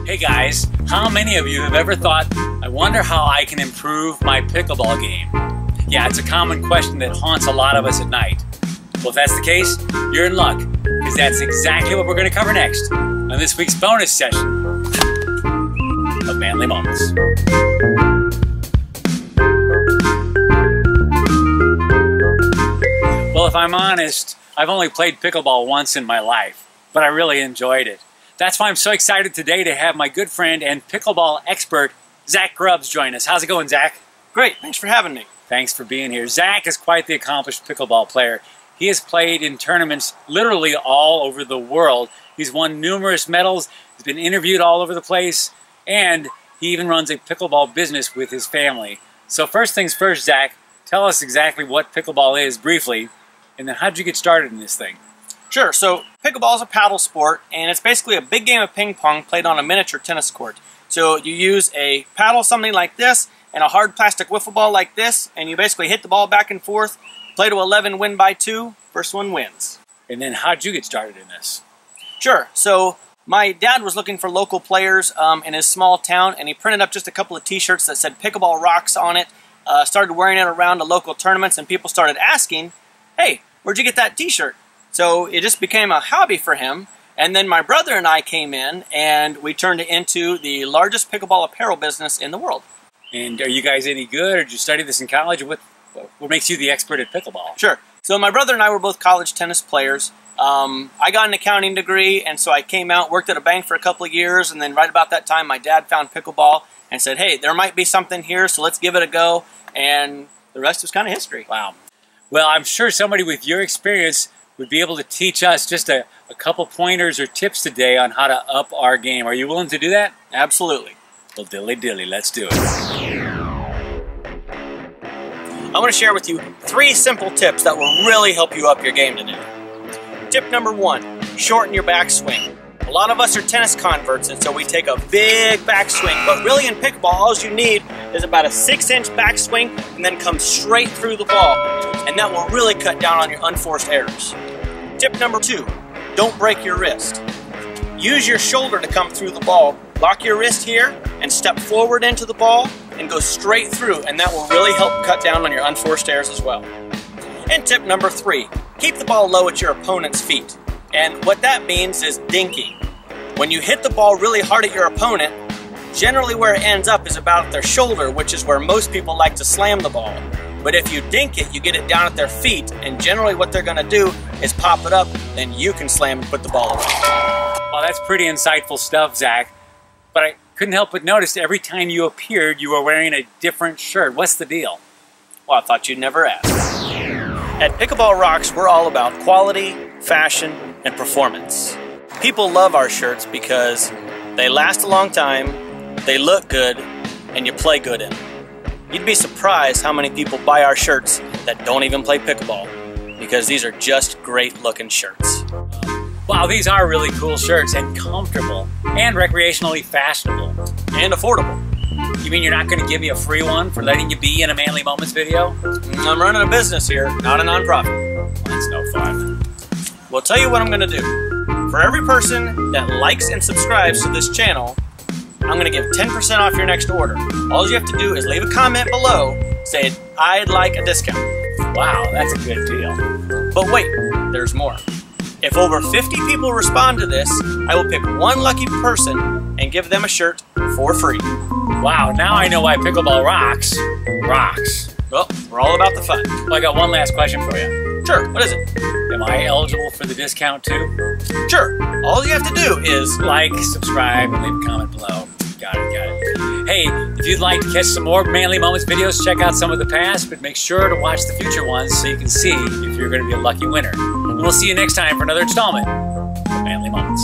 Hey guys, how many of you have ever thought, I wonder how I can improve my pickleball game? Yeah, it's a common question that haunts a lot of us at night. Well, if that's the case, you're in luck, because that's exactly what we're going to cover next on this week's bonus session of Manly Moments. Well, if I'm honest, I've only played pickleball once in my life, but I really enjoyed it. That's why I'm so excited today to have my good friend and pickleball expert, Zack Grubbs, join us. How's it going, Zack? Great, thanks for having me. Thanks for being here. Zack is quite the accomplished pickleball player. He has played in tournaments literally all over the world. He's won numerous medals, he's been interviewed all over the place, and he even runs a pickleball business with his family. So first things first, Zack, tell us exactly what pickleball is briefly, and then how did you get started in this thing? Sure, so pickleball is a paddle sport, and it's basically a big game of ping pong played on a miniature tennis court. So you use a paddle, something like this, and a hard plastic wiffle ball like this, and you basically hit the ball back and forth, play to 11, win by 2, first one wins. And then how'd you get started in this? Sure, so my dad was looking for local players in his small town, and he printed up just a couple of t-shirts that said Pickleball Rocks on it, started wearing it around to local tournaments, and people started asking, hey, where'd you get that t-shirt? So it just became a hobby for him, and then my brother and I came in, and we turned it into the largest pickleball apparel business in the world. And are you guys any good, or did you study this in college? What makes you the expert at pickleball? Sure. So my brother and I were both college tennis players. I got an accounting degree, and so I came out, worked at a bank for a couple of years, and then right about that time my dad found pickleball and said, hey, there might be something here, so let's give it a go, and the rest was kind of history. Wow. Well, I'm sure somebody with your experience would be able to teach us just a couple pointers or tips today on how to up our game. Are you willing to do that? Absolutely. Well, dilly-dilly, let's do it. I want to share with you 3 simple tips that will really help you up your game today. Tip number 1, shorten your backswing. A lot of us are tennis converts, and so we take a big backswing, but really in pickleball, all you need is about a 6-inch backswing and then come straight through the ball, and that will really cut down on your unforced errors. Tip number 2, don't break your wrist. Use your shoulder to come through the ball. Lock your wrist here and step forward into the ball and go straight through, and that will really help cut down on your unforced errors as well. And tip number 3, keep the ball low at your opponent's feet. And what that means is dinking. When you hit the ball really hard at your opponent, generally where it ends up is about their shoulder, which is where most people like to slam the ball. But if you dink it, you get it down at their feet, and generally what they're going to do is pop it up, then you can slam and put the ball away. Well, that's pretty insightful stuff, Zack. But I couldn't help but notice every time you appeared, you were wearing a different shirt. What's the deal? Well, I thought you'd never ask. At Pickleball Rocks, we're all about quality, fashion, and performance. People love our shirts because they last a long time, they look good, and you play good in them. You'd be surprised how many people buy our shirts that don't even play pickleball, because these are just great looking shirts. Wow, these are really cool shirts, and comfortable, and recreationally fashionable. And affordable. You mean you're not going to give me a free one for letting you be in a Manly Moments video? I'm running a business here, not a nonprofit. That's no fun. Well, tell you what I'm going to do. For every person that likes and subscribes to this channel, I'm going to give 10% off your next order. All you have to do is leave a comment below saying, I'd like a discount. Wow, that's a good deal. But wait, there's more. If over 50 people respond to this, I will pick one lucky person and give them a shirt for free. Wow, now I know why Pickleball Rocks. Well, we're all about the fun. Well, I got one last question for you. Sure, what is it? Am I eligible for the discount too? Sure, all you have to do is like, subscribe, and leave a comment below. Got it. Hey, if you'd like to catch some more Manly Moments videos, check out some of the past, but make sure to watch the future ones so you can see if you're going to be a lucky winner. And we'll see you next time for another installment of Manly Moments.